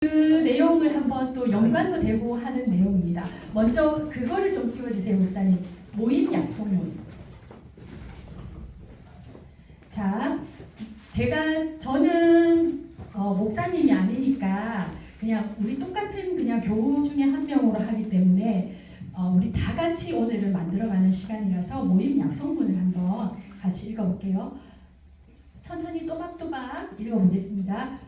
그 내용을 한번 또 연관도 되고 하는 내용입니다. 먼저 그거를 좀 띄워주세요, 목사님. 모임 약속문. 자, 저는 목사님이 아니니까 그냥 우리 똑같은 그냥 교우 중에 한 명으로 하기 때문에 우리 다 같이 오늘을 만들어가는 시간이라서 모임 약속문을 한번 같이 읽어볼게요. 천천히 또박또박 읽어보겠습니다.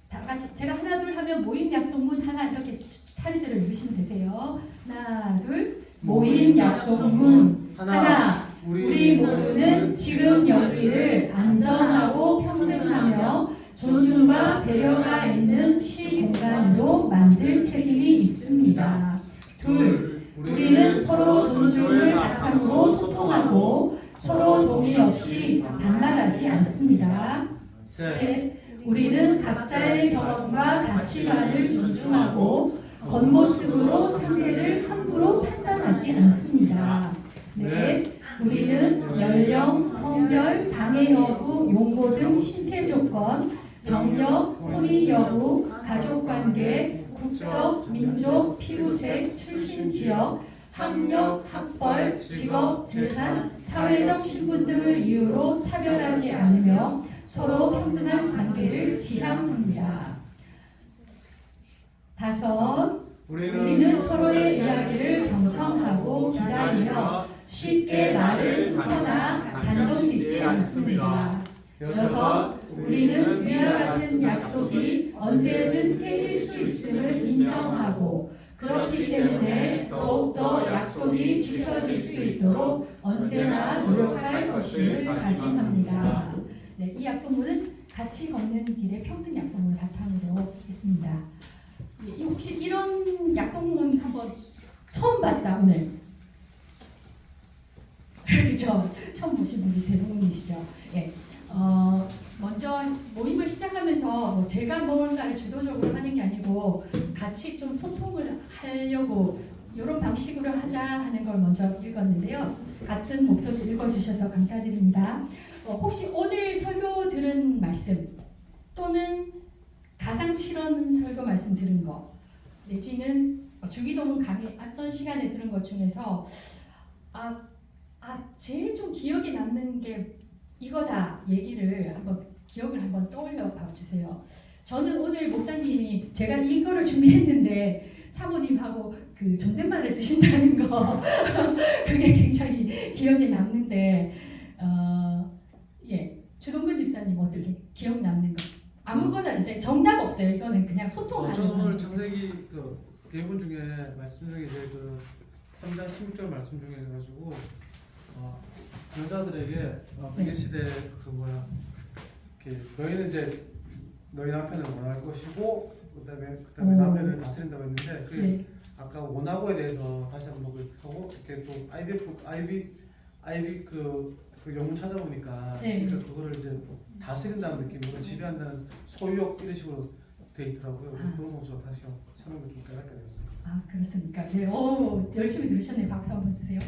다 같이 제가 하나 둘 하면 모임 약속문 하나 이렇게 차례대로 읽으시면 되세요. 하나 둘 모임 약속문 하나 우리 모두는 지금 여기를 안전하고 평등하며 존중과 배려가 있는 시공간으로 만들 책임이 있습니다. 둘 우리는 서로 존중을 바탕으로 소통하고 서로 동의 없이 반말하지 않습니다. 셋 우리는 각자의 경험과 가치관을 존중하고 겉모습으로 상대를 함부로 판단하지 않습니다. 넷, 우리는 연령, 성별, 장애 여부, 용고 등 신체 조건, 병력, 혼인 여부, 가족관계, 국적, 민족, 피부색, 출신 지역, 학력, 학벌, 직업, 재산, 사회적 신분 등을 이유로 차별하지 않으며 서로 평등한 관계를 지향합니다. 다섯, 우리는 서로의 이야기를 경청하고 기다리며 쉽게 말을 끊거나 단정짓지 않습니다. 여섯, 우리는 위와 같은 약속이 언제든 깨질 수 있음을 인정하고 그렇기 때문에 더욱더 약속이 지켜질 수 있도록 언제나 노력할 것임을 다짐합니다. 네, 이 약속문은 같이 걷는 길의 평등 약속문을 바탕으로 했습니다. 혹시 이런 약속문 한번 처음 봤다 오늘? 그렇죠? 처음 보신 분이 대부분이시죠. 예. 먼저 모임을 시작하면서 뭐 제가 뭔가를 주도적으로 하는 게 아니고 같이 좀 소통을 하려고 이런 방식으로 하자 하는 걸 먼저 읽었는데요. 같은 목소리 읽어주셔서 감사드립니다. 혹시 오늘 설교 들은 말씀 또는 가상칠언 설교 말씀 들은 거 내지는 주기도문 강의 앞전 시간에 들은 것 중에서 제일 좀 기억에 남는 게 이거다 얘기를 한번 기억을 한번 떠올려 봐 주세요. 저는 오늘 목사님이 제가 이거를 준비했는데 사모님하고 그 존댓말을 쓰신다는 거 그게 굉장히 기억에 남는데 주동근 집사님 어떻게 기억 남는 거? 아무거나 이제 정답 없어요. 이거는 그냥 소통하는 저는 오늘 창세기 계문 중에 말씀 중에 그 3장 16절 말씀 중에 가지고 여자들에게 그 시대 너희는 이제 너희 남편을 원할 것이고 그다음에 남편을 다스린다고 했는데 그게 아까 원하고에 대해서 다시 한번 하고 이렇게 또 IB 그 영문 찾아보니까 그러니까 그거를 이제 다스린다는 느낌으로 지배한다는 소유욕 이런 식으로 돼 있더라고요. 그런 것으로 다시 사는 걸 좀 깨닫게 되었어요. 그렇습니까? 네, 열심히 들으셨네요. 박수 한번 주세요. 네.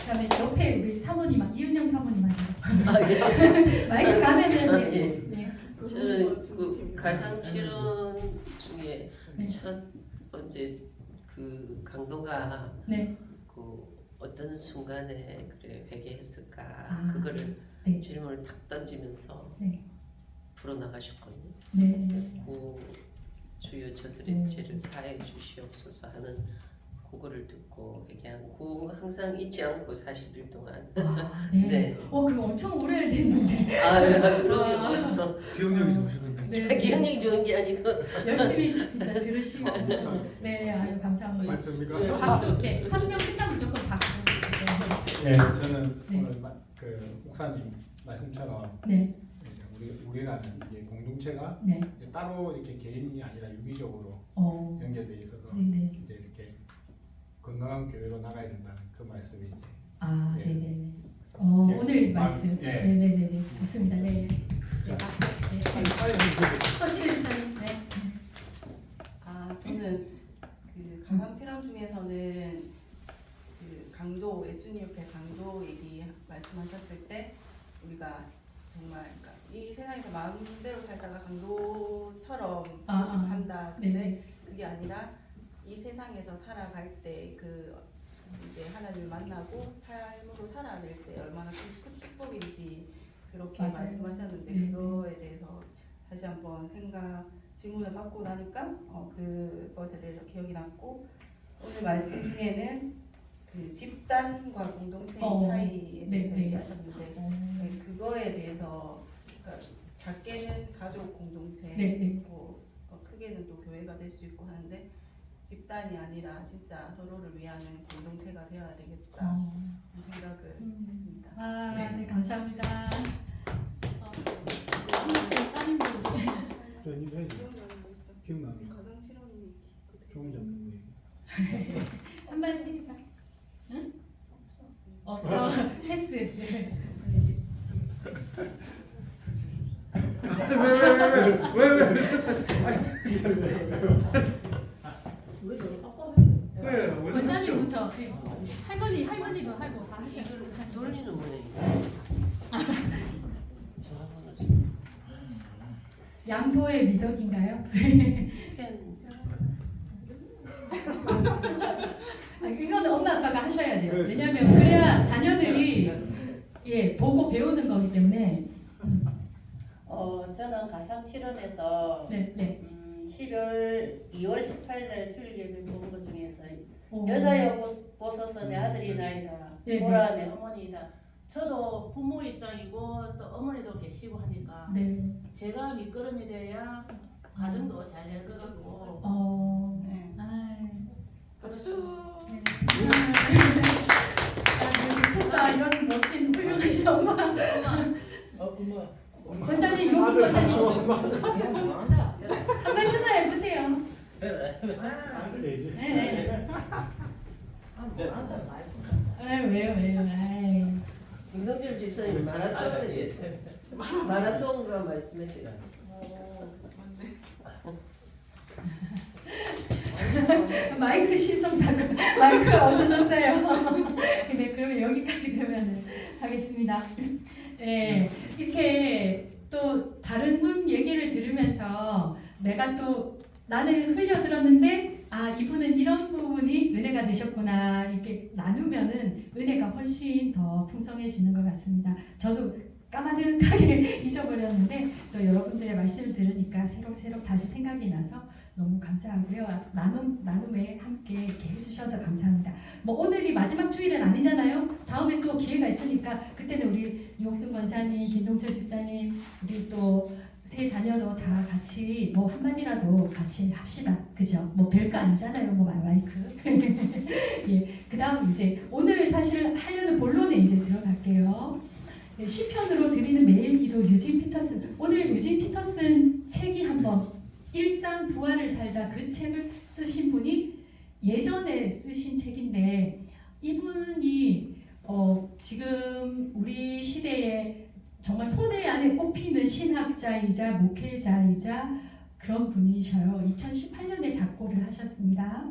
그다음에 옆에 우리 사모님, 이은영 사모님한테 마이크 가면은 네. 저는 그 가상실험 중에 첫 번째 그 강도가 그 어떤 순간에 그래 회개했을까 그거를 질문을 탁 던지면서 풀어나가셨거든요. 그 주여 저들의 죄를 사해 주시옵소서 하는 그거를 듣고 회개한 그 항상 잊지 않고 40일 동안 그거 엄청 오래됐는데 그럼요. 기억력이 좋으시는데 기억력이 좋은 게 아니고 열심히 진짜 들으시고 아유 감사합니다. 맞습니까? 박수. 한 명 끝나면 무조건 박수. 저는 오늘 그 목사님 말씀처럼 우리라는 이게 공동체가 이제 따로 이렇게 개인이 아니라 유기적으로 연결돼 있어서 이제 이렇게 건강한 교회로 나가야 된다는 그 말씀이 이제 오늘 말씀 네네네 좋습니다. 박수. 서시래 집사님. 저는 그 가상실험 중에서는 그 강도 예수님 옆에 강도 얘기 말씀하셨을 때 우리가 정말 그러니까 이 세상에서 마음대로 살다가 강도처럼 아, 한다. 근데 네. 그게 아니라 이 세상에서 살아갈 때 그 이제 하나님을 만나고 삶으로 살아낼 때 얼마나 큰 축복인지 그렇게 맞아요. 말씀하셨는데 네. 그거에 대해서 다시 한번 질문을 받고 나니까 그것에 대해서 기억이 났고 오늘 말씀 중에는 그 집단과 공동체의 차이에 대해서 네. 얘기하셨는데 네, 그거에 대해서 그러니까 작게는 가족 공동체, 네. 크게는 또 교회가 될 수 있고 하는데 집단이 아니라 진짜 서로를 위하는 공동체가 되어야 되겠다 이 생각을 했습니다. 네, 감사합니다. 따님들 저 이거 해야지. 기억나는 거 있어? 기억나는 거. 가정 실험이 조금 전에 한마디 해볼까? 응? 없어. 패스. 네. 왜? 원사님부터 할머니도 하고 다 하셔야 돼요. 돌리는 모양이에요. 전화번호 양보의 미덕인가요? 펜. 이거는 엄마 아빠가 하셔야 돼요. 그렇죠. 왜냐하면 그래야 자녀들이 보고 배우는 거기 때문에. 저는 가상실험에서 네. 2월 18일 주일 예배 본 것 중에서 오. 여자여 보소서 내 아들이 나이다. 네, 보라 내 어머니다. 저도 부모의 땅이고 또 어머니도 계시고 하니까 네. 제가 밑거름이 돼야 가정도 잘 될 것 같고 네. 박수. 좋다. 이런 멋진 훌륭하신 엄마. 고마워. 권사님, 용수 권사님 한 말씀만 해보세요. 되지. 네. 왜요? 아이. 김성철 집사님 마라톤가 말씀했대요. 마이크 실종 사건, 마이크가 없어졌어요. 네, 그러면 여기까지 그러면 하겠습니다. 네, 이렇게 또 다른 분 얘기를 들으면서 내가 또 나는 흘려들었는데 이분은 이런 부분이 은혜가 되셨구나 이렇게 나누면은 은혜가 훨씬 더 풍성해지는 것 같습니다. 저도 까마득하게 잊어버렸는데 또 여러분들의 말씀을 들으니까 새록새록 다시 생각이 나서 너무 감사하고요. 나눔에 함께 이렇게 해주셔서 감사합니다. 뭐 오늘이 마지막 주일은 아니잖아요. 다음에 또 기회가 있으니까 그때는 우리 유옥순 권사님, 김동철 집사님, 우리 또 세 자녀도 다 같이 뭐 한마디라도 같이 합시다. 그죠? 뭐 별거 아니잖아요. 뭐 마이크. 예. 그다음 이제 오늘 사실 하려는 본론에 이제 들어갈게요. 네, 시편으로 드리는 매일 기도 유진 피터슨. 오늘 유진 피터슨 책이 한번 일상 부활을 살다 그 책을 쓰신 분이 예전에 쓰신 책인데 이분이 지금 우리 시대에 정말 손에 안에 꼽히는 신학자이자 목회자이자 그런 분이셔요. 2018년에 작고를 하셨습니다.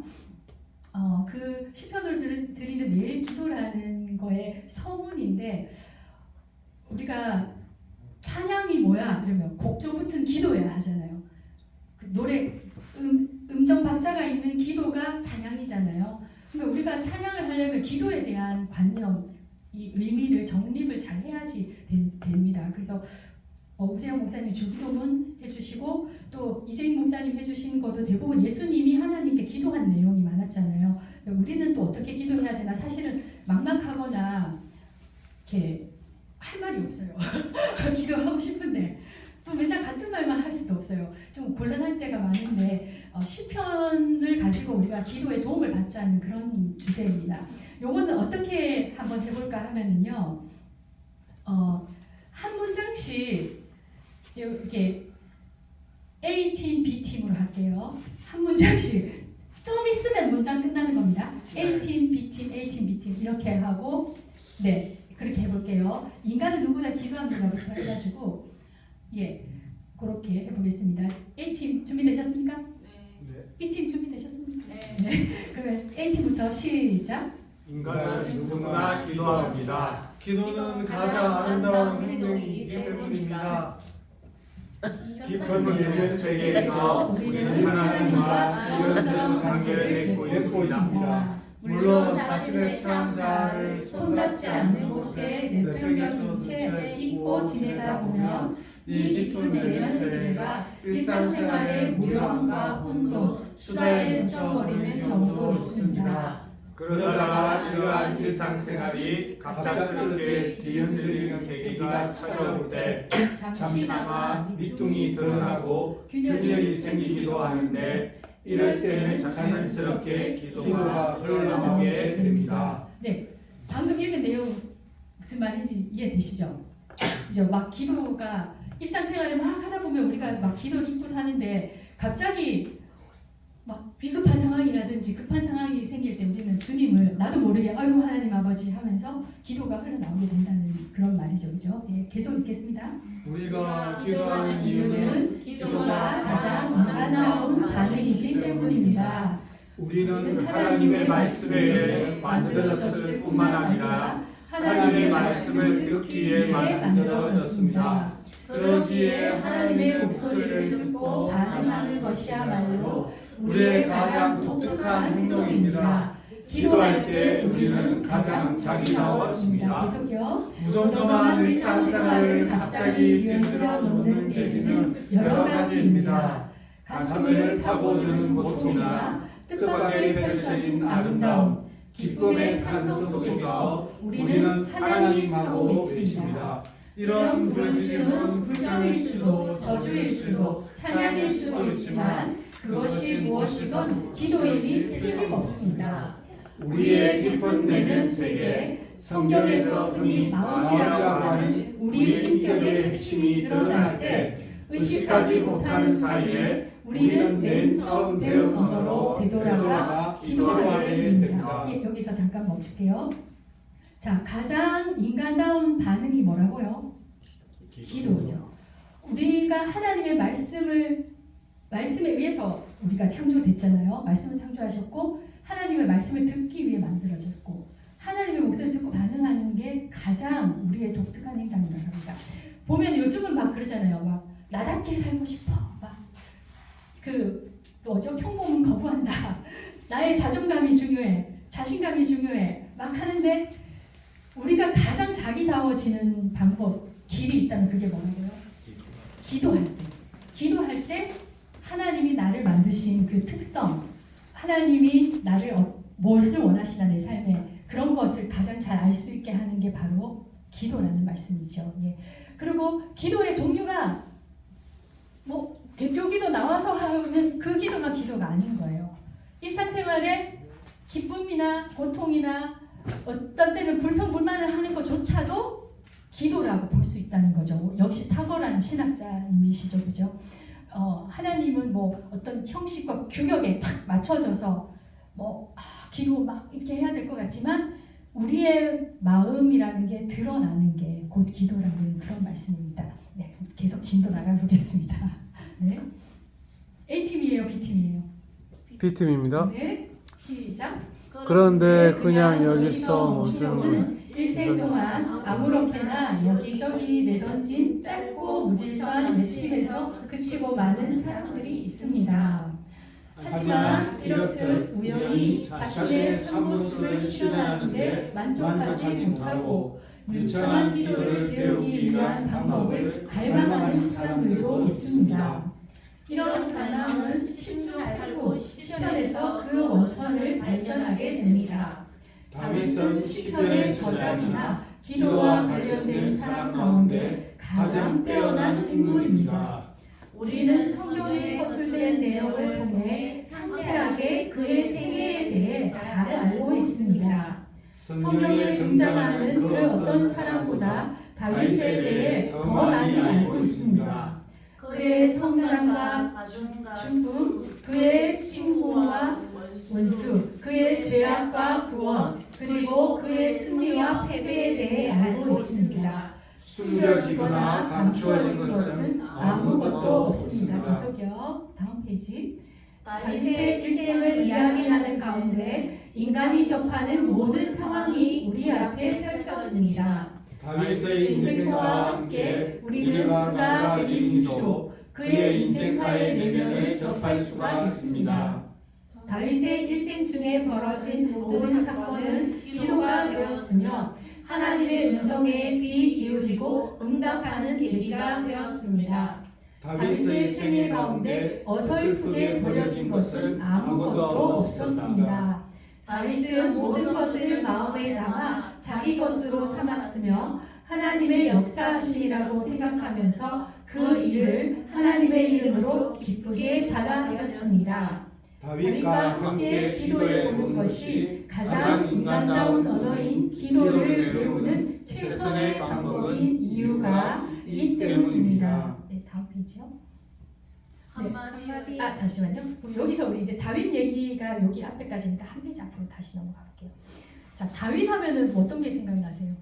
그 시편을 드리는 매일 기도라는 거에 서문인데 우리가 찬양이 뭐야? 그러면 곡조 붙은 기도야 하잖아요. 그 노래 음정 박자가 있는 기도가 찬양이잖아요. 그러니까 우리가 찬양을 하려면 기도에 대한 관념, 이 의미를 정립을 잘 해야지 됩니다. 그래서 우재영 목사님 주기도문 해주시고 또 이재익 목사님 해주신 것도 대부분 예수님이 하나님께 기도한 내용이 많았잖아요. 우리는 또 어떻게 기도해야 되나 사실은 막막하거나 이렇게 할 말이 없어요. 기도하고 싶은데 또 맨날 같은 말만 할 수도 없어요. 좀 곤란할 때가 많은데 시편을 가지고 우리가 기도에 도움을 받자는 그런 주제입니다. 요거는 어떻게 한번 해볼까 하면은요, 한 문장씩 이렇게 A팀, B팀으로 할게요. 한 문장씩 좀 있으면 문장 끝나는 겁니다. A팀, B팀, A팀, B팀 이렇게 하고 네 그렇게 해볼게요. 인간은 누구나 기도합니다부터 해가지고 그렇게 해보겠습니다. A팀 준비되셨습니까? 네. B팀 준비되셨습니까? 네. 그러면 A팀부터 시작. 인간은 누구나 기도합니다. 기도는 가장 아름다운 행동이기 때문입니다. 깊은 내면 세계에서 우리는 하나님과 이런저런 관계를 맺고 있습니다. 물론 자신의 창자를 손닿지 않는 곳에 내팽겨준 채 잊고 지내다 보면 이 깊은 내면 세계가 일상생활의 무령과 혼돈, 수다에 묻혀버리는 경우도 있습니다. 그러다가 이러한 일상생활이 갑작스럽게 뒤흔들리는 계기가 찾아올 때 잠시나마 밑둥이 드러나고 균열이 생기기도 하는데 이럴 때는 자연스럽게 기도가 흘러나오게 됩니다. 네, 방금 읽은 내용 무슨 말인지 이해되시죠? 그죠? 막 기도가 일상생활을 막 하다 보면 우리가 막 기도를 잊고 사는데 갑자기 막 비급한 상황이라든지 급한 상황이 생길 때 우리는 주님을 나도 모르게 아이고 하나님 아버지 하면서 기도가 흘러나오게 된다는 그런 말이죠. 그죠? 네, 계속 읽겠습니다. 우리가 기도하는 이유는 기도가 가장 아름다운 반응이기 때문입니다. 우리는 하나님의 말씀에 의해 만들어졌을 뿐만 아니라 하나님의 말씀을 듣기 위해 만들어졌습니다. 그러기에 하나님의 목소리를 듣고 반응하는 것이야말로 우리의 가장 독특한 행동입니다. 기도할 때 우리는 가장 자기다워집니다. 계속요. 무덤덤한 일상생활을 갑자기 뒤흔들어 놓는 계기는 여러 가지입니다. 가슴을 파고드는 고통이나 뜻밖의 펼쳐진 아름다움, 기쁨의 탄성 속에서 우리는 하나님하고 외칩니다. 이런 부르짖음은 불평일 수도 저주일 수도 찬양일 수도 있지만 그것이 무엇이건 기도임이 틀림없습니다. 우리의 깊은 내면 세계, 성경에서 흔히 마음이라고 하는 우리의 인격의 핵심이 드러날 때 의식하지 못하는 사이에 우리는 맨 처음 배운 언어로 되돌아가 기도하게 됩니다. 예, 여기서 잠깐 멈출게요. 자, 가장 인간다운 반응이 뭐라고요? 기도죠. 우리가 하나님의 말씀에 의해서 우리가 창조됐잖아요. 말씀을 창조하셨고 하나님의 말씀을 듣기 위해 만들어졌고 하나님의 목소리를 듣고 반응하는 게 가장 우리의 독특한 행동이라고 합니다. 보면 요즘은 막 그러잖아요. 막 나답게 살고 싶어. 막 뭐죠? 평범은 거부한다. 나의 자존감이 중요해. 자신감이 중요해. 막 하는데 우리가 가장 자기다워지는 방법, 길이 있다면 그게 뭐라고요? 기도할 때. 기도할 때 하나님이 나를 만드신 그 특성, 하나님이 나를 무엇을 원하시나 내 삶에 그런 것을 가장 잘 알 수 있게 하는 게 바로 기도라는 말씀이죠. 예. 그리고 기도의 종류가 뭐 대표 기도 나와서 하는 그 기도가 아닌 거예요. 일상생활에 기쁨이나 고통이나 어떤 때는 불평불만을 하는 것조차도 기도라고 볼 수 있다는 거죠. 역시 탁월한 신학자님이시죠, 그죠? 하나님은 뭐 어떤 형식과 규격에 딱 맞춰져서 기도 막 이렇게 해야 될 것 같지만 우리의 마음이라는 게 드러나는 게 곧 기도라는 그런 말씀입니다. 네, 계속 진도 나가보겠습니다. 네, A팀이에요, B팀이에요? B팀입니다. 네, 시작. 그런데 그냥 여기서 무슨 일생 동안 아무렇게나 여기저기 내던진 짧고 무질서한 외침에서 그치고 마는 사람들이 있습니다. 하지만 이렇듯 우연히 자신의 참모습을 실현하는데 만족하지 못하고 유창한 기도를 배우기 위한 방법을 갈망하는 사람들도 있습니다. 이런 갈망은 10중 8구 시편에서 그 원천을 발견하게 됩니다. 다윗은 시편의 저작이나 기도와 관련된 사람 가운데 가장 빼어난 인물입니다. 우리는 성경에 서술된 내용을 통해 상세하게 그의 생애에 대해 잘 알고 있습니다. 성경에 등장하는 그 어떤 사람보다 다윗에 대해 더 많이 알고 있습니다. 그의 성장과 죽음, 그의 친구와 원수, 그의 죄악과 구원, 그리고 그의 승리와 패배에 대해 알고 있습니다. 숨겨지거나 감추어진 것은 아무것도 없습니다. 계속요. 다음 페이지. 다윗의 일생을 이야기하는 가운데 인간이 접하는 모든 상황이 우리 앞에 펼쳐집니다. 다윗의 인생과 함께 우리가 받아들인 기도, 그의 인생사의 내면을 접할 수가 있습니다. 다윗의 일생 중에 벌어진 모든 사건은 기도가 되었으며 하나님의 음성에 귀 기울이고 응답하는 계기가 되었습니다. 다윗의 생애 가운데 어설프게 버려진 것은 아무것도 없었습니다. 다윗은 모든 것을 마음에 담아 자기 것으로 삼았으며 하나님의 역사하심이라고 생각하면서 그 일을 하나님의 이름으로 기쁘게 받아들였습니다. 다윗과 함께 기도해 보는 것이 가장 인간다운 언어인 기도를 배우는 최선의 방법인 이유가 이 때문입니다. 네, 다음 페이지요. 한마디. 잠시만요. 여기서 우리 이제 다윗 얘기가 여기 앞에까지니까 한 페이지 앞으로 다시 넘어가 볼게요. 자, 다윗 하면은 어떤 게 생각나세요?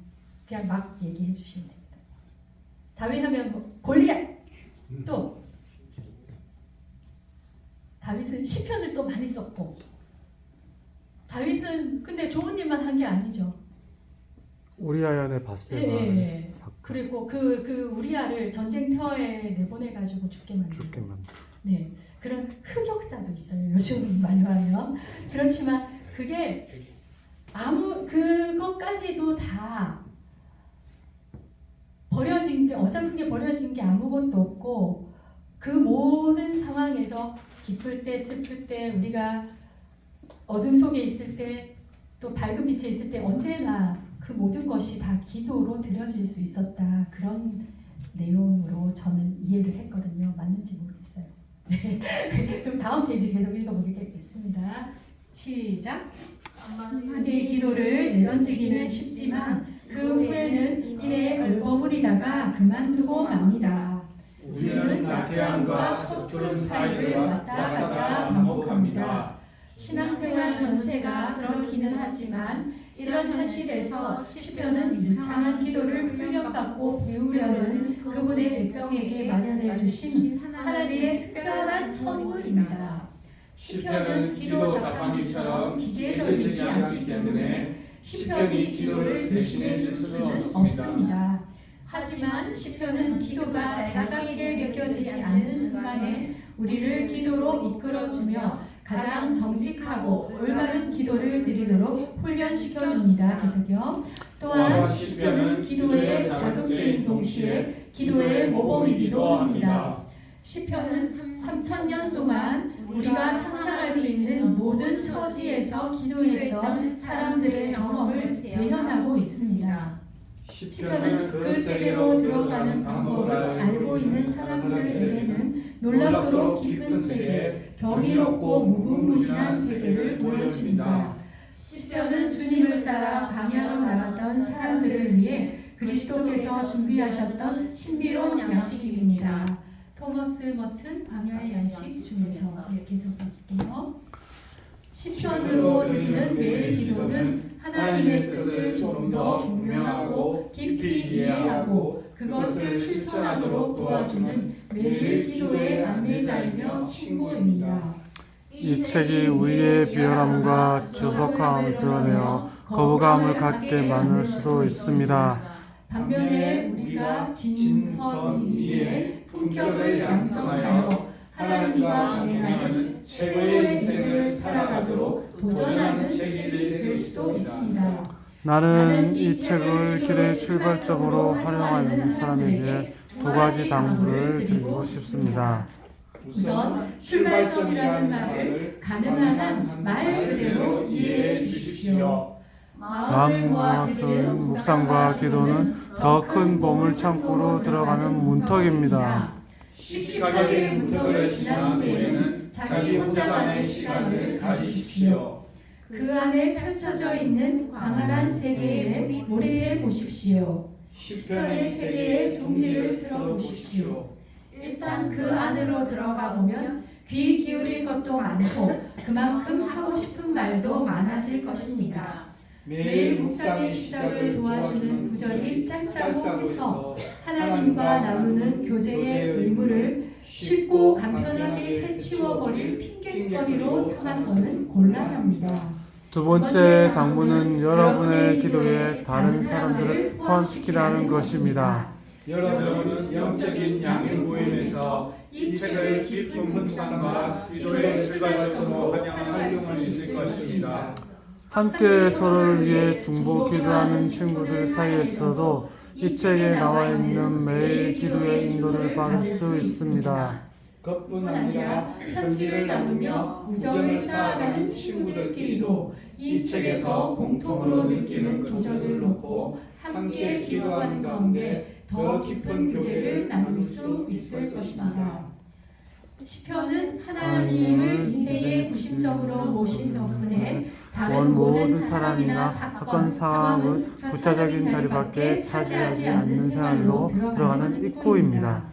그냥 막 얘기해 주시면 됩니다. 다윗 하면 뭐 골리앗, 또 다윗은 시편을 또 많이 썼고, 다윗은 근데 좋은 일만 한 게 아니죠. 우리아연의 바세바 예. 사건 그리고 그 우리아를 전쟁터에 내보내가지고 죽게 만들고. 죽게 만들. 네, 그런 흑역사도 있어요. 요즘 말로 하면. 그렇지만 그게 그것까지도 다 버려진 게, 어설프게 버려진 게 아무것도 없고, 그 모든 상황에서 기쁠 때, 슬플 때, 우리가 어둠 속에 있을 때, 또 밝은 빛에 있을 때 언제나 그 모든 것이 다 기도로 드려질 수 있었다. 그런 내용으로 저는 이해를 했거든요. 맞는지 모르겠어요. 네. 그럼 다음 페이지 계속 읽어보겠습니다. 시작. 한마디의 기도를 내던지기는 쉽지만 그 후에는 이에 얼버무리다가 그만두고 맙니다. 우리는 나태함과 서투름 사이를 왔다 갔다 반복합니다. 신앙생활 전체가 그렇기는 하지만 이런 현실에서 시편은 유창한 기도를 훈련받고 배우려는 그분의 백성에게 마련해 주신 하나님의 특별한 선물입니다. 시편은 기도 자판기처럼 기계적이지 않기 때문에 시편이 기도를 대신해 줄 수는 없습니다. 하지만 시편은 기도가 다가게 느껴지지 않는 순간에 우리를 기도로 이끌어주며 가장 정직하고 올바른 기도를 드리도록 훈련시켜줍니다. 계속요. 또한 시편은 기도의 자극제인 동시에 기도의 모범이기도 합니다. 시편은 3000년 동안 우리가 상상할 수 있는 모든 처지에서 기도했던 사람들의 경험을 재현하고 있습니다. 시편은 그 세계로 들어가는 방법을 알고 있는 사람들에게는 놀랍도록 깊은 세계, 경이롭고 무궁무진한 세계를 보여줍니다. 시편은 주님을 따라 광야로 나갔던 사람들을 위해 그리스도께서 준비하셨던 신비로운 양식입니다. 토머스 머튼 광야의 양식 중에서 계속 볼게요. 시편으로 드리는 매일 기도는 하나님의 뜻을 좀 더 분명하고 깊이 이해하고 그것을 실천하도록 도와주는 매일 기도의 안내자이며 친구입니다. 이 책이 우리의 비열함과 조석함을 드러내어 거부감을 갖게 만들 수도 있습니다. 반면에 우리가 진선 위에 품격을 양성하여 하나님과 동행하는 최고의 인생을 살아가도록 도전하는 책이 될 수도 있습니다. 나는 이 책을 기도의 출발점으로 활용하는 사람에게 두 가지 당부를 드리고 싶습니다. 우선 출발점이라는 말을 가능한 한 말 그대로 이해해 주십시오. 마음을 모아서는 묵상과 기도는 더 큰 보물 창고로 들어가는 문턱입니다. 씩씩하게 문턱을 지난 후에는 자기 혼자만의 시간을 가지십시오. 그 안에 펼쳐져 있는 광활한 세계에 몰입해 보십시오. 시편의 세계의 둥지를 틀어보십시오. 일단 그 안으로 들어가 보면 귀 기울일 것도 많고 그만큼 하고 싶은 말도 많아질 것입니다. 매일 묵상의 시작을 도와주는 구절이 짧다고 해서 하나님과 나누는 교제의 의무를 쉽고 간편하게 해치워버릴 핑계거리로 삼아서는 곤란합니다. 두 번째 당부는 여러분의 기도에 다른 사람들을 포함시키라는 것입니다. 여러분은 영적인 양육 모임에서 이 책을 깊은 묵상과 기도의 출발점으로 활용할 수 있을 것입니다. 함께 서로를 위해 중보 기도하는 친구들 사이에서도 이 책에 나와 있는 매일 기도의 인도를 받을 수 있습니다. 그뿐 아니라 편지를 나누며 우정을 쌓아가는 친구들끼리도 이 책에서 공통으로 느끼는 도전을 놓고 함께 기도하는 가운데 더 깊은 교제를 나눌 수 있을 것입니다. 시편은 하나님을 인생의 구심점으로 모신 덕분에 다른 모든 사람이나 사건, 상황은 부차적인 자리밖에 차지하지 않는 생활로 들어가는 입구입니다.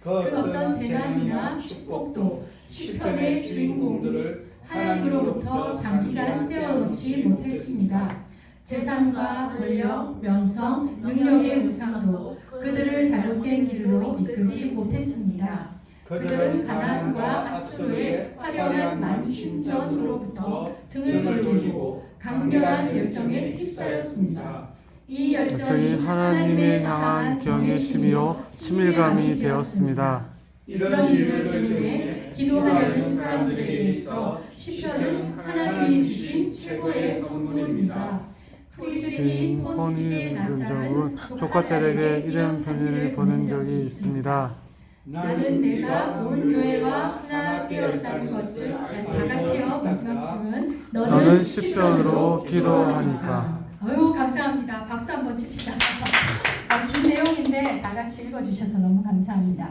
그 어떤 재난이나 축복도 시편의 주인공들을 하나님으로부터 장기간 떼어놓지 못했습니다. 재산과 권력, 명성, 능력의 우상도 그들을 잘못된 길로 이끌지 못했습니다. 그들은 가나안과 아수르의 화려한 만신전으로부터 등을 돌리고 강렬한 열정에 휩싸였습니다. 이 열정이 하나님을 향한 경외심이요 친밀감이 되었습니다. 이런 이유들 때문에 기도하려는 사람들에게 있어 시편은 하나님이 주신 최고의 선물입니다. 프리드리히 폰 히디의 남자는 조카딸에게 이런 편지를 보낸 적이 있습니다. 나는 내가 온 교회와 하나 되었다는 것을 다 같이요. 마지막 질문. 너는 시편으로 기도하니까. 어유 감사합니다. 박수 한번 칩시다. 긴 내용인데 다 같이 읽어주셔서 너무 감사합니다.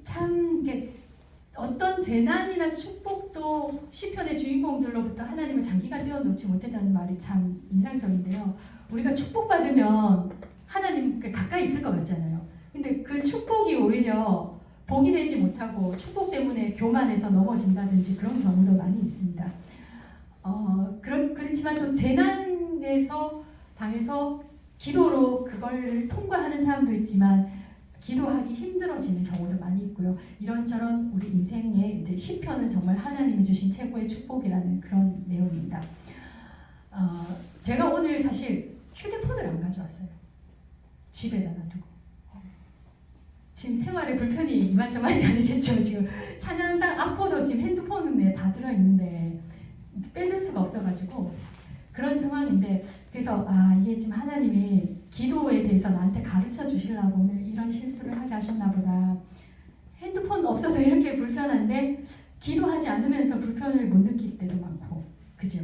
참 어떤 재난이나 축복도 시편의 주인공들로부터 하나님을 장기간 떼어놓지 못했다는 말이 참 인상적인데요. 우리가 축복받으면 하나님께 가까이 있을 것 같잖아요. 근데 그 축복이 오히려 복이 되지 못하고 축복 때문에 교만해서 넘어진다든지 그런 경우도 많이 있습니다. 그렇지만 또 재난에서 당해서 기도로 그걸 통과하는 사람도 있지만 기도하기 힘들어지는 경우도 많이 있고요. 이런저런 우리 인생에 이제 시편은 정말 하나님이 주신 최고의 축복이라는 그런 내용입니다. 제가 오늘 사실 휴대폰을 안 가져왔어요. 집에다 놔두고. 지금 생활에 불편이 이만저만이 아니겠죠. 지금 찬양당 앞으로 지금 핸드폰은 다 들어있는데 빼줄 수가 없어가지고 그런 상황인데 그래서 이게 지금 하나님이 기도에 대해서 나한테 가르쳐 주시려고 오늘 이런 실수를 하게 하셨나 보다. 핸드폰 없어도 이렇게 불편한데 기도하지 않으면서 불편을 못 느낄 때도 많고 그죠?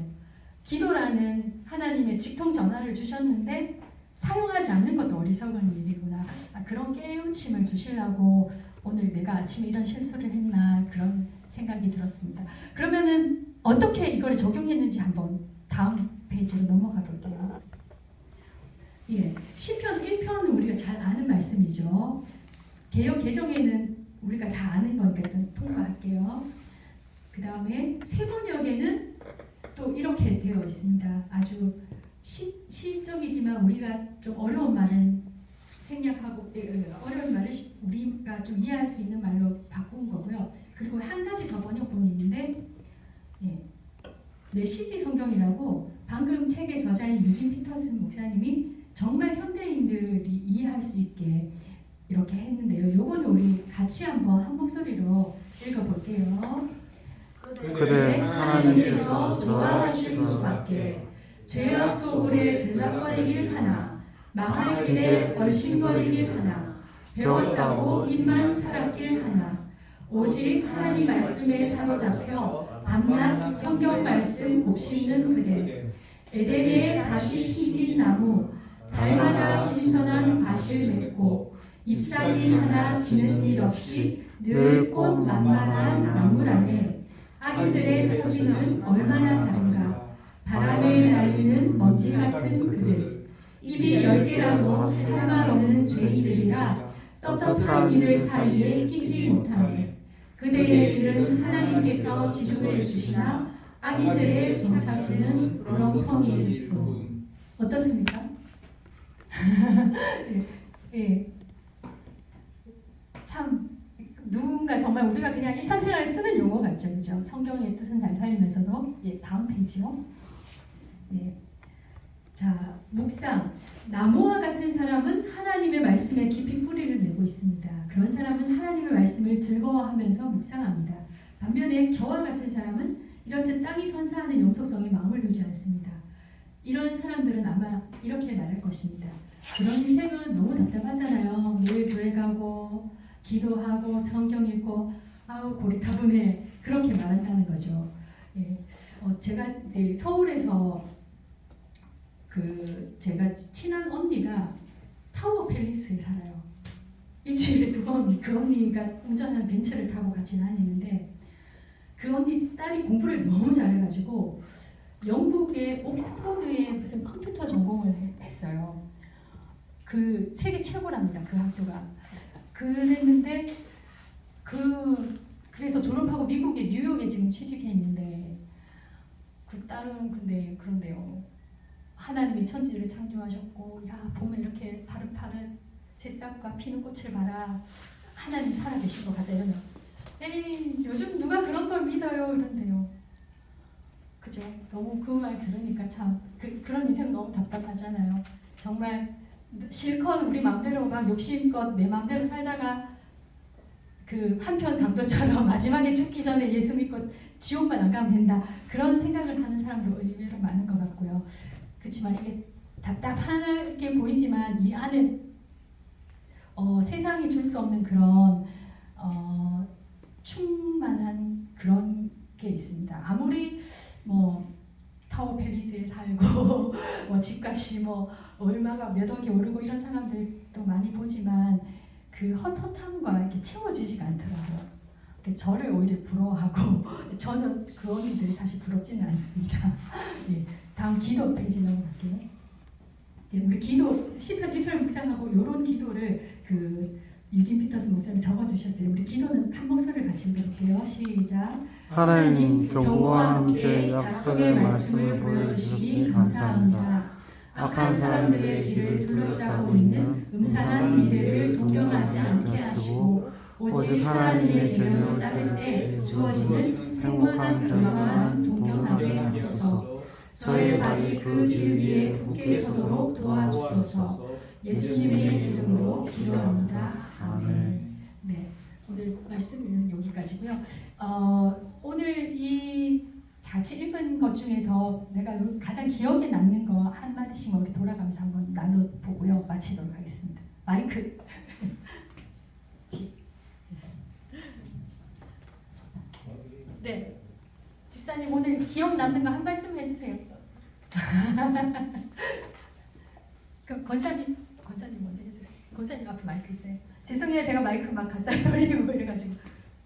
기도라는 하나님의 직통 전화를 주셨는데 사용하지 않는 것도 어리석은 일이구나. 그런 깨우침을 주시려고 오늘 내가 아침에 이런 실수를 했나 그런 생각이 들었습니다. 그러면은 어떻게 이걸 적용했는지 한번 다음 페이지로 넘어가 볼게요. 예, 시편 1편은 우리가 잘 아는 말씀이죠. 개역 개정에는 우리가 다 아는 거니까 일단 통과할게요. 그 다음에 세번역에는 또 이렇게 되어 있습니다. 아주 시적이지만 우리가 좀 어려운 말은 생략하고 어려운 말을 우리가 좀 이해할 수 있는 말로 바꾼 거고요. 그리고 한 가지 더 번역본이 있는데 메시지 성경이라고 방금 책의 저자인 유진 피터슨 목사님이 정말 현대인들이 이해할 수 있게 이렇게 했는데요. 요거는 우리 같이 한번 한 목소리로 읽어볼게요. 그대 하나님께서 좋아하실 수밖에 죄악 속으로 들락거리길 하나 망할 길에 얼씬거리길 하나 배웠다고 입만 살았길 하나 오직 하나님 말씀에 사로잡혀 밤낮 성경 말씀 곱씹는 그대 에덴에 다시 심긴 나무 달마다 신선한 과실 맺고 잎사귀 하나 지는 일 없이 늘 꽃 만만한 나물 안에 악인들의 처지는 얼마나 다른가 바람에 날리는 먼지 같은 그들 입이 10개라도 할 말 없는 죄인들이라 떳떳한 이들 사이에 끼지 못하네 그대의 길은 하나님께서 지도해 주시나 악인들의 종착지는 구렁텅이일 뿐. 어떻습니까? 예. 참 누군가 정말 우리가 그냥 일상생활에 쓰는 용어 같죠, 그죠? 성경의 뜻은 잘 살리면서도 다음 페이지요. 자, 묵상. 나무와 같은 사람은 하나님의 말씀에 깊이 뿌리를 내고 있습니다. 그런 사람은 하나님의 말씀을 즐거워하면서 묵상합니다. 반면에 겨와 같은 사람은 이렇듯 땅이 선사하는 영속성에 마음을 두지 않습니다. 이런 사람들은 아마 이렇게 말할 것입니다. 그런 인생은 너무 답답하잖아요. 매일 교회 가고 기도하고 성경 읽고 아우 고리타분해 그렇게 말한다는 거죠. 예. 제가 이제 서울에서 제가 친한 언니가 타워 팰리스에 살아요. 일주일에 2번 그 언니가 운전하는 벤츠를 타고 같이 다니는데 그 언니 딸이 공부를 너무 잘해가지고 영국의 옥스퍼드에 무슨 컴퓨터 전공을 했어요. 그 세계 최고랍니다. 그 학교가. 그랬는데 그래서 졸업하고 미국의 뉴욕에 지금 취직해 있는데 그 딸은 그런데요. 하나님이 천지를 창조하셨고 야 보면 이렇게 파릇파릇 새싹과 피는 꽃을 봐라. 하나님 살아계신 것 같다 이러면 에이 요즘 누가 그런 걸 믿어요 이런데요. 그죠? 너무 그 말 들으니까 참 그런 인생 너무 답답하잖아요. 정말 실컷 우리 마음대로 막 욕심껏 내 마음대로 살다가 그 한편 강도처럼 마지막에 죽기 전에 예수 믿고 지옥만 안 가면 된다. 그런 생각을 하는 사람도 의외로 많은 것 같고요. 그렇지만 이게 답답하게 보이지만 이 안에 세상이 줄 수 없는 그런 충만한 그런 게 있습니다. 아무리 뭐 타워 팰리스에 살고 뭐 집값이 뭐 얼마가 몇 억이 오르고 이런 사람들도 많이 보지만 그 헛헛함과 이렇게 채워지지가 않더라고요. 저를 오히려 부러워하고 저는 그 언니들이 사실 부럽지는 않습니다. 예, 다음 기도 페이지 넘어갈게요. 예, 우리 기도 시편 1편 묵상하고 이런 기도를 유진 피터스 목사님 적어주셨어요. 우리 기도는 한 목소리를 같이 읽어볼게요. 시작. 하나님 경고와 함께 약속의 말씀을 보여주시니 감사합니다. 악한 사람들의 길을 둘러싸고 있는 음산한 이들을 동경하지 않게 하시고 오직 하나님의 계명을 따를 때 주어지는 행복한 결과만 동경하게 하소서. 저의 발이 그 길 위에 굳게 서도록 도와주소서. 예수님의 이름으로 기도합니다. 아멘. 네, 오늘 말씀은 여기까지고요. 오늘 이 같이 읽은 것 중에서 내가 가장 기억에 남는 거 한마디씩만 우리 돌아가면서 한번 나눠보고요. 마치도록 하겠습니다. 마이크. 네, 집사님 오늘 기억 남는 거 한 말씀 해주세요. 그럼 권사님 먼저 해주세요. 권사님 앞에 마이크 있어요. 죄송해요, 제가 마이크 막 갖다 돌리고 이래가지고.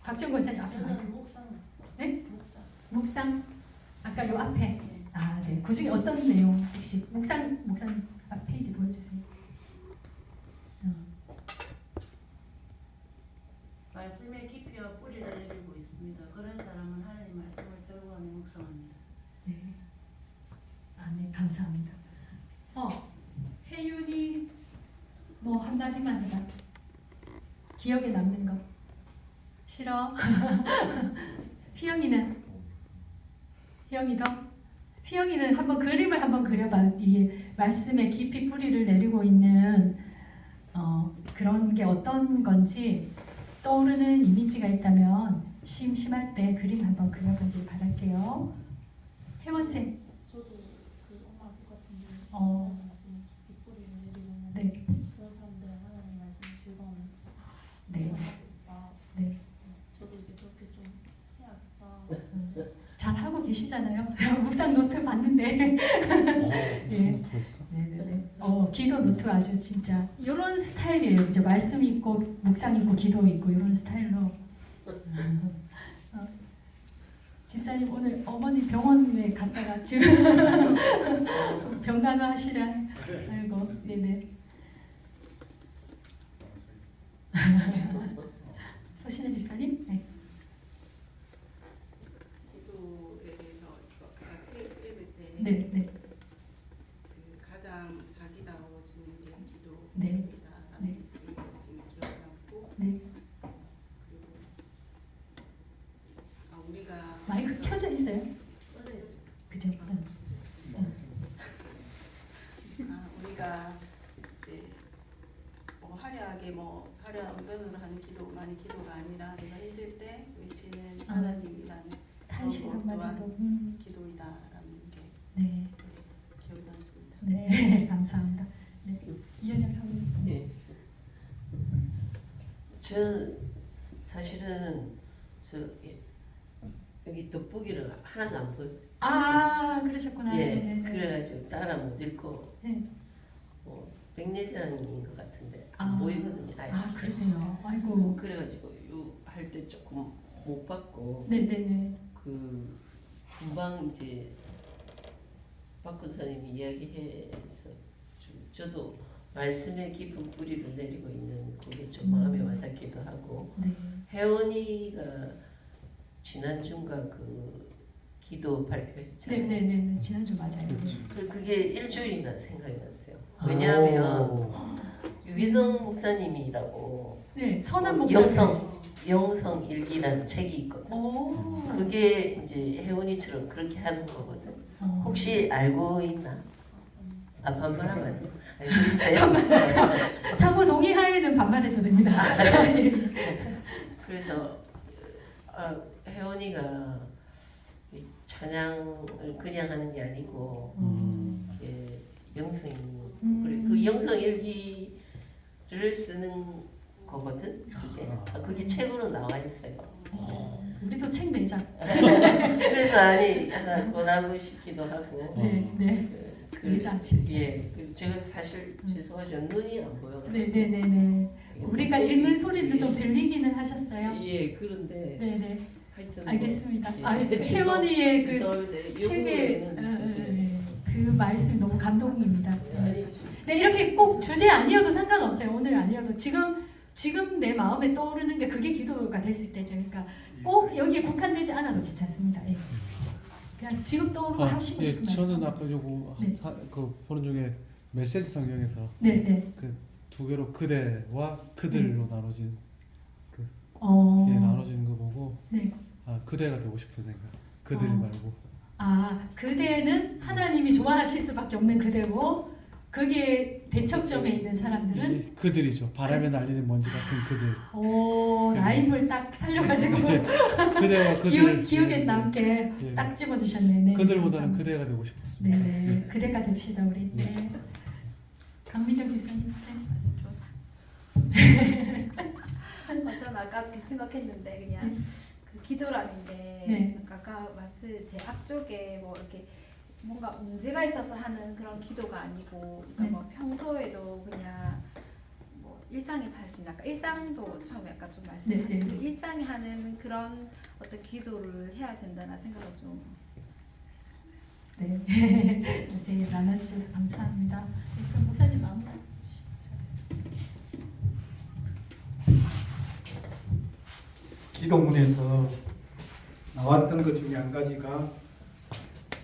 박정 권사님 앞에 마이크. 저는 묵상. 네? 묵상. 아까 요 앞에. 아, 네. 그 중에 어떤 내용 혹시 묵상 앞 페이지 보여주세요. 말씀의 깊이와 뿌리를 내리고 있습니다. 그런 사람은 하나님 말씀을 즐거워하며 묵상합니다. 네. 아, 네. 감사합니다. 혜윤이 뭐 한마디만 해봐. 기억에 남는 거. 싫어? 휘영이는? 휘영이도? 휘영이는 한번 그림을 한번 그려봐. 이 말씀의 깊이 뿌리를 내리고 있는 그런 게 어떤 건지 떠오르는 이미지가 있다면 심심할 때 그림 한번 그려보길 바랄게요. 혜원생. 저도 그 엄마 똑같은데 어. 말씀에 깊이 뿌리를 내리고 네. 그런 사람들은 하나님 말씀을 즐거워하면서 네. 아, 네. 저도 이제 그렇게 좀 해야겠다. 잘 하고 계시잖아요. 묵상 노트 봤는데. 예. 네네네. 기도 노트 아주 진짜 이런 스타일이에요. 그죠? 말씀 있고 묵상 있고 기도 있고 이런 스타일로. 집사님 오늘 어머니 병원에 갔다가 지금 병간호 하시라. 아이고, 네네. 서신혜 집사님. 네. 기도에 대해서 아까 책 읽을 때 네, 네. 그 가장 자기다워지는 게 네. 기도입니다라는 네. 말씀이 기억에 남고 네. 그리고 우리가 마이크 켜져 있어요. 그죠? 우리가 이제 화려하게 화려한 표현을 하는 하시는 또한 말도 기도이다라는 게 네, 기억이 남습니다. 네, 감사합니다. 네, 이현영 사모님. 네. 저는 사실은 저 여기 돋보기를 하나도 안 보여. 아, 그러셨구나. 예, 네, 네, 네. 그래가지고 따라 못 읽고 네. 백내장인 것 같은데 아. 안 보이거든요. 아예. 아, 그러세요. 아이고. 그래가지고 할 때 조금 못 받고 네, 네, 네. 그 금방 이제 박 권사님이 이야기해서 저도 말씀의 깊은 뿌리를 내리고 있는 그게 좀 마음에 와닿기도 하고 네. 혜원이가 지난주인가 그 기도 발표했잖아요. 네, 네, 네, 네. 지난주 맞아요. 네. 그게 일주일이나 생각이 났어요. 왜냐하면 유기성 목사님이라고 네, 선한 목자. 영성 일기라는 책이 있거든. 오. 그게 이제 혜원이처럼 그렇게 하는 거거든. 혹시 알고 있나? 아 반말하면 알고 있어요. 상호 동의하에는 반말해도 됩니다. 그래서 혜원이가 이 찬양을 그냥 하는 게 아니고 이게 영성이 그래, 그 영성 일기를 쓰는 거거든. 그게 책으로 나와 있어요. 우리도 책 내자. 그래서 아니 하나 권하고 싶기도 하고. 네, 네. 내자, 진짜. 예, 제가 사실 죄송하지만 눈이 안 보여. 네, 네, 네, 네. 우리가 읽는 소리를 좀 들리기는 하셨어요. 예, 그런데 네, 네. 하여튼 알겠습니다. 예. 아, 채원이의 그 죄송한데 책의 요구에는 그 말씀이 너무 감동입니다. 아니 네, 이렇게 꼭 주제 아니어도 상관없어요. 오늘 아니어도 지금 내 마음에 떠오르는 게 그게 기도가 될 수 있대죠. 그러니까 꼭 여기에 국한되지 않아도 괜찮습니다. 예. 그냥 지금 떠오르고 하시고 싶은 말씀. 저는 아까 요거 네. 그 보는 중에 메시지 성경에서 네, 네. 그 두 개로 그대와 그들로 나눠진 어. 나눠지는 거 보고 네. 아 그대가 되고 싶은 생각. 그들 어. 말고. 아, 그대는 하나님이 좋아하실 수밖에 없는 그대고 그게 대척점에 있는 사람들은 이게 그들이죠. 바람에 날리는 먼지 같은 그들. 오, 라임을 딱 살려가지고 그대와 그들. 기억에 남게 예. 딱 집어주셨네. 네, 그들보다는 감사합니다. 그대가 되고 싶었습니다. 네, 그대가 됩시다 우리. 네. 강민경 집사님. 저는 아까 그렇게 생각했는데 그냥 그 기도라는 게 네. 그러니까 아까 말씀 제 앞쪽에 뭐 이렇게 뭔가 문제가 있어서 하는 그런 기도가 아니고 그러니까 네. 뭐 평소에도 그냥 뭐 일상에서 할 수 있는 약간 일상도 처음에 약간 좀 말씀하신 네, 네. 그 일상에 하는 그런 어떤 기도를 해야 된다는 생각을 좀 네. 이제 나눠주셔서 감사합니다. 네, 그럼 목사님 마음껏 해주시면 감사하겠습니다. 기도문에서 나왔던 것 중에 한 가지가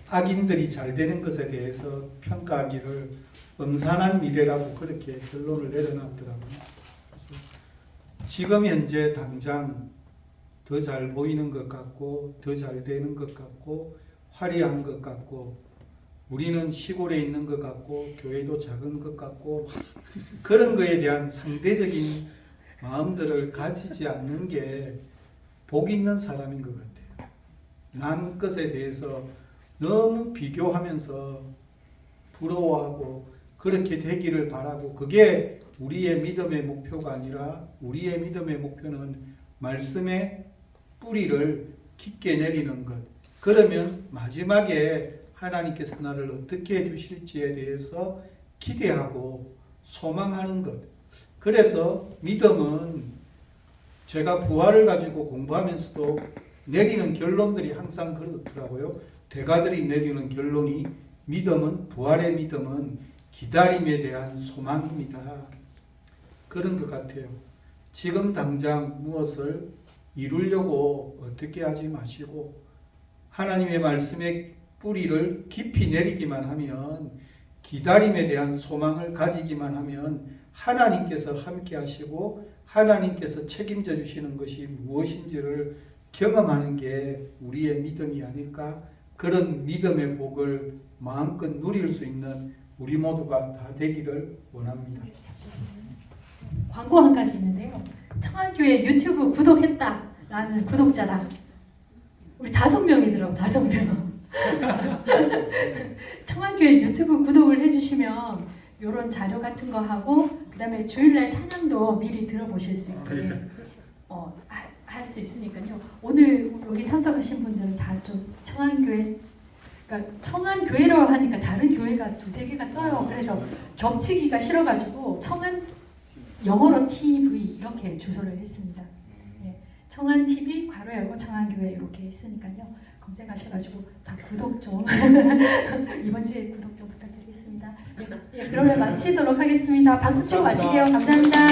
악인들이 잘 되는 것에 대해서 평가하기를 음산한 미래라고 그렇게 결론을 내려놨더라고요. 그래서 지금 현재 당장 더 잘 보이는 것 같고 더 잘 되는 것 같고 화려한 것 같고 우리는 시골에 있는 것 같고 교회도 작은 것 같고 그런 거에 대한 상대적인 마음들을 가지지 않는 게 복 있는 사람인 것 같아요. 남 것에 대해서 너무 비교하면서 부러워하고 그렇게 되기를 바라고 그게 우리의 믿음의 목표가 아니라 우리의 믿음의 목표는 말씀의 뿌리를 깊게 내리는 것. 그러면 마지막에 하나님께서 나를 어떻게 해주실지에 대해서 기대하고 소망하는 것. 그래서 믿음은 제가 부활을 가지고 공부하면서도 내리는 결론들이 항상 그렇더라고요. 대가들이 내리는 결론이 믿음은 부활의 믿음은 기다림에 대한 소망입니다. 그런 것 같아요. 지금 당장 무엇을 이루려고 어떻게 하지 마시고 하나님의 말씀의 뿌리를 깊이 내리기만 하면 기다림에 대한 소망을 가지기만 하면 하나님께서 함께 하시고 하나님께서 책임져 주시는 것이 무엇인지를 경험하는 게 우리의 믿음이 아닐까? 그런 믿음의 복을 마음껏 누릴 수 있는 우리 모두가 다 되기를 원합니다. 광고 한 가지 있는데요. 청안교회 유튜브 구독했다라는 구독자랑 우리 5명이더라고 5명. 청안교회 유튜브 구독을 해주시면 이런 자료 같은 거 하고 그다음에 주일날 찬양도 미리 들어보실 수 있게 할 수 있으니까요. 오늘 여기 참석하신 분들은 다 좀 청안교회, 그러니까 청안교회로 하니까 다른 교회가 2-3개가 떠요. 그래서 겹치기가 싫어가지고 청안 영어로 TV 이렇게 주소를 했습니다. 네, 청안 TV 괄호 열고 청안교회 이렇게 했으니까요. 검색하셔가지고 다 구독 좀 이번 주에 구독 좀 부탁드리겠습니다. 예, 그러면 마치도록 하겠습니다. 박수 치고 마치게요. 감사합니다.